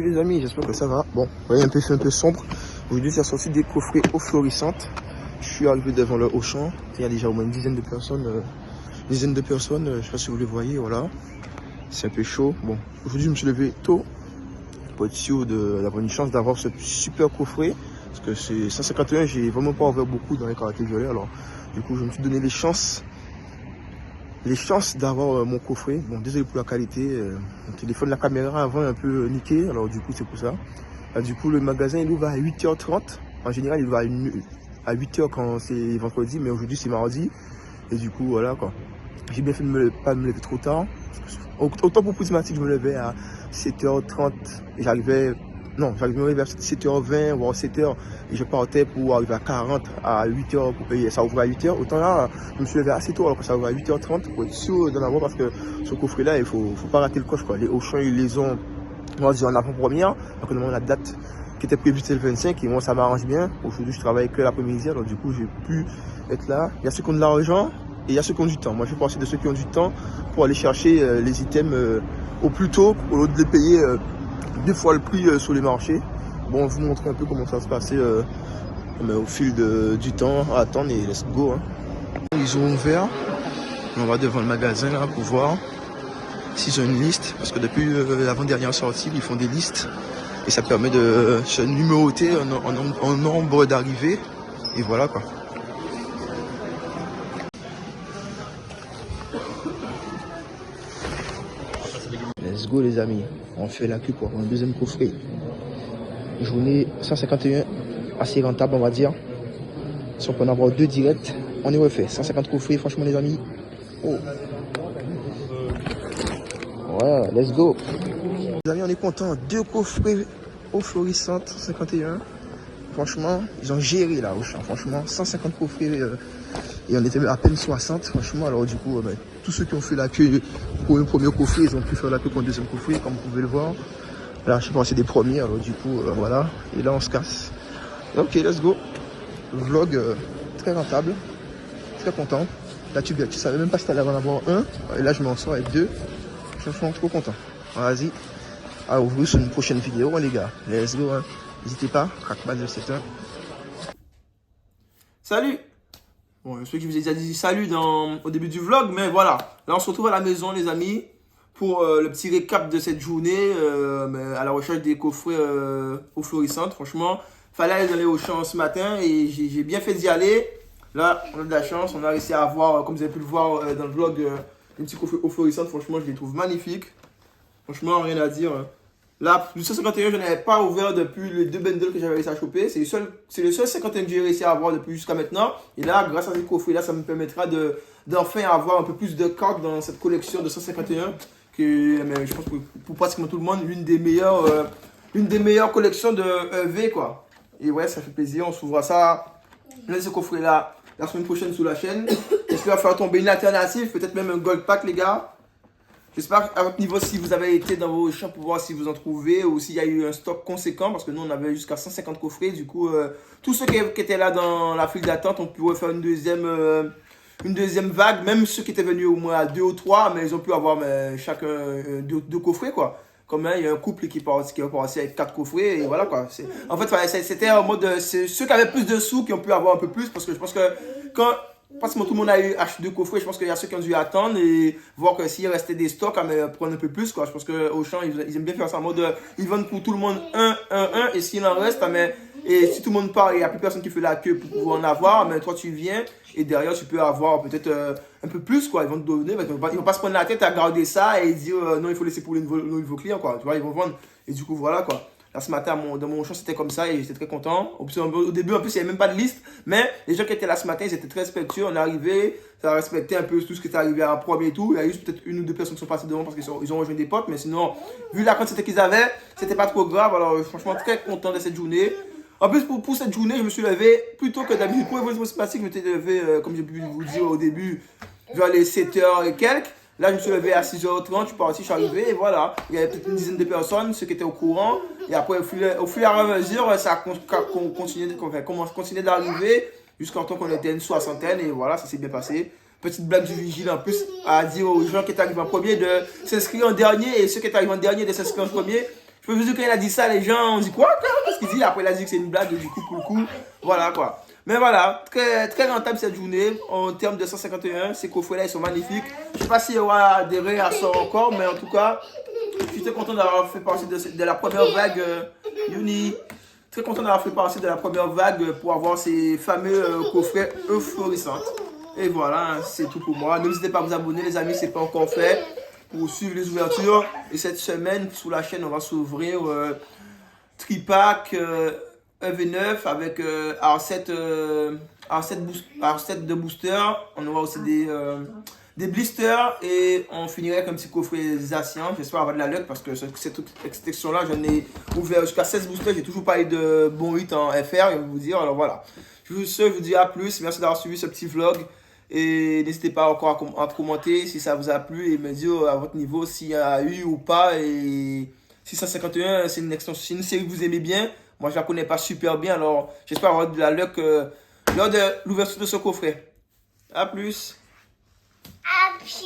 Les amis, j'espère que ça va. Bon, vous voyez, c'est un peu sombre. Aujourd'hui, j'ai sorti des coffrets eau florissante. Je suis arrivé devant le Auchan. Il y a déjà au moins une dizaine de personnes. Je sais pas si vous les voyez, voilà. C'est un peu chaud. Bon, aujourd'hui, je me suis levé tôt pour être sûr d'avoir une chance d'avoir ce super coffret. Parce que c'est 151, j'ai vraiment pas ouvert beaucoup dans les caractères violets. Alors, du coup, je me suis donné les chances d'avoir mon coffret. Bon, désolé pour la qualité. Mon téléphone, la caméra avant est un peu niqué. Alors, du coup, c'est pour ça. Là, du coup, le magasin, il ouvre à 8h30. En général, il ouvre à 8h quand c'est vendredi. Mais aujourd'hui, c'est mardi. Et du coup, voilà, quoi. J'ai bien fait de pas me lever trop tard. Autant pour Prismatic, je me levais à 7h30. Et j'arrivais à me lever à 7h20, voire 7h. Et je partais pour arriver à 40, à 8h pour payer. Ça ouvrait à 8h. Autant là, je me suis levé assez tôt alors que ça ouvrait à 8h30 pour être sûr d'en avoir parce que ce coffret-là, il faut pas rater le coche, quoi. Les Auchan, ils les ont, on va dire, en avant-première. Donc, on a la date qui était prévue, c'est le 25. Et moi, ça m'arrange bien. Aujourd'hui, je travaille que l'après-midi. Alors, du coup, j'ai pu être là. Il y a ceux qui ont de l'argent et il y a ceux qui ont du temps. Moi, je fais partie de ceux qui ont du temps pour aller chercher les items au plus tôt, au lieu de les payer 2 fois le prix sur les marchés. Bon, je vous montre un peu comment ça se passait au fil du temps à attendre et let's go. Hein. Ils ont ouvert. On va devant le magasin là pour voir s'ils ont une liste. Parce que depuis l'avant-dernière sortie, ils font des listes. Et ça permet de se numéroter en nombre d'arrivées. Et voilà quoi. Let's go les amis. On fait la queue pour un deuxième coffret. Journée 151, assez rentable on va dire. Si on peut en avoir 2 directs, on y refait. 150 coffrets, franchement les amis. Oh. Ouais, let's go. Les amis, on est content. 2 coffrets eau florissante, 151. Franchement, ils ont géré là au champ. Franchement, 150 coffrets et on était à peine 60. Franchement, alors du coup, tous ceux qui ont fait la queue pour le premier coffret, ils ont pu faire la queue pour le deuxième coffret, comme vous pouvez le voir. Là, je suis passé des premiers, alors du coup, voilà. Et là, on se casse. Ok, let's go. Vlog très rentable. Très content. Là, tu savais même pas si tu allais en avoir un. Et là, je m'en sors avec 2. Je suis trop content. Vas-y. À vous sur une prochaine vidéo, les gars. Let's go. Hein. N'hésitez pas. Crackman 71. Salut! Bon, je sais que je vous ai déjà dit salut au début du vlog, mais voilà. Là, on se retrouve à la maison, les amis, pour le petit récap de cette journée à la recherche des coffrets eau florissante. Franchement, fallait aller au champ ce matin et j'ai bien fait d'y aller. Là, on a de la chance, on a réussi à avoir, comme vous avez pu le voir dans le vlog, un petit coffret eau florissante. Franchement, je les trouve magnifiques. Franchement, rien à dire. Là, le 151, je n'avais pas ouvert depuis les 2 bundles que j'avais réussi à choper. C'est le seul 51 que j'ai réussi à avoir depuis jusqu'à maintenant. Et là, grâce à ces coffrets-là, ça me permettra d'enfin avoir un peu plus de cartes dans cette collection de 151. Je pense que pour pratiquement tout le monde, l'une des meilleures collections de EV, quoi. Et ouais, ça fait plaisir. On s'ouvre à ça. Là, ce coffret-là, la semaine prochaine sur la chaîne. J'espère faire tomber une alternative, peut-être même un gold pack, les gars. J'espère qu'à votre niveau, si vous avez été dans vos champs pour voir si vous en trouvez ou s'il y a eu un stock conséquent, parce que nous, on avait jusqu'à 150 coffrets. Du coup, tous ceux qui étaient là dans la file d'attente ont pu refaire une deuxième vague. Même ceux qui étaient venus au moins à 2 ou 3, mais ils ont pu avoir chacun 2 coffrets, quoi. Comme là, il y a un couple qui est parti avec 4 coffrets, et voilà, quoi. En fait, c'était en mode, c'est ceux qui avaient plus de sous qui ont pu avoir un peu plus, parce que je pense que quand pratiquement tout le monde a eu acheté 2 coffrets. Je pense qu'il y a ceux qui ont dû attendre et voir que s'il restait des stocks, prendre un peu plus, quoi. Je pense qu'au champ, ils aiment bien faire ça en mode ils vendent pour tout le monde un, et s'il en reste, et si tout le monde part et il n'y a plus personne qui fait la queue pour pouvoir en avoir, mais toi tu viens et derrière tu peux avoir peut-être un peu plus, quoi. Ils vont te donner, ils vont pas se prendre la tête à garder ça et dire non, il faut laisser pour les nouveaux clients, quoi. Tu vois, ils vont vendre. Et du coup, voilà, quoi. Là, ce matin, dans mon champ, c'était comme ça et j'étais très content. Au début, en plus, il n'y avait même pas de liste. Mais les gens qui étaient là ce matin, ils étaient très respectueux. On est arrivé, ça respectait un peu tout ce qui était arrivé à premier et tout. Il y a eu peut-être 1 ou 2 personnes qui sont passées devant parce qu'ils ont rejoint des potes. Mais sinon, vu la quantité qu'ils avaient, c'était pas trop grave. Alors, franchement, très content de cette journée. En plus, pour cette journée, je me suis levé plus tôt que d'habitude. Pour Evolution Spastique, je m'étais levé, comme j'ai pu vous dire au début, vers les 7h et quelques. Là, je me suis levé à 6h30, je suis parti, je suis arrivé et voilà. Il y avait peut-être une dizaine de personnes, ceux qui étaient au courant. Et après, au fur et à mesure, ça a continué d'arriver jusqu'en temps qu'on était une soixantaine et voilà, ça s'est bien passé. Petite blague du vigile en plus à dire aux gens qui étaient arrivés en premier de s'inscrire en dernier et ceux qui étaient arrivés en dernier de s'inscrire en premier. Je peux vous dire, quand il a dit ça, les gens ont dit quoi? Qu'est-ce qu'il dit? Après, il a dit que c'est une blague, du coup, pour le coup, voilà quoi. Mais voilà, très, très rentable cette journée. En termes de 151, ces coffrets-là, ils sont magnifiques. Je ne sais pas s'il y aura des réassorts encore, mais en tout cas, je suis très content d'avoir fait partie de la première vague Uni. Très content d'avoir fait partie de la première vague pour avoir ces fameux coffrets euphorisants. Et voilà, c'est tout pour moi. N'hésitez pas à vous abonner, les amis, si ce n'est pas encore fait, pour suivre les ouvertures. Et cette semaine, sur la chaîne, on va s'ouvrir tripack EV9 avec R7 de booster. On aura aussi des blisters et on finirait avec un petit coffret Zacian. J'espère avoir de la luck parce que cette extension-là, j'en ai ouvert jusqu'à 16 boosters. J'ai toujours pas eu de bon hit en FR, je vais vous dire. Alors voilà. Je vous dis à plus. Merci d'avoir suivi ce petit vlog. Et n'hésitez pas encore à commenter si ça vous a plu et me dire à votre niveau s'il y a eu ou pas. Et 651, c'est une extension, une série que vous aimez bien. Moi, je la connais pas super bien. Alors, j'espère avoir de la luck lors de l'ouverture de ce coffret. A plus. À plus.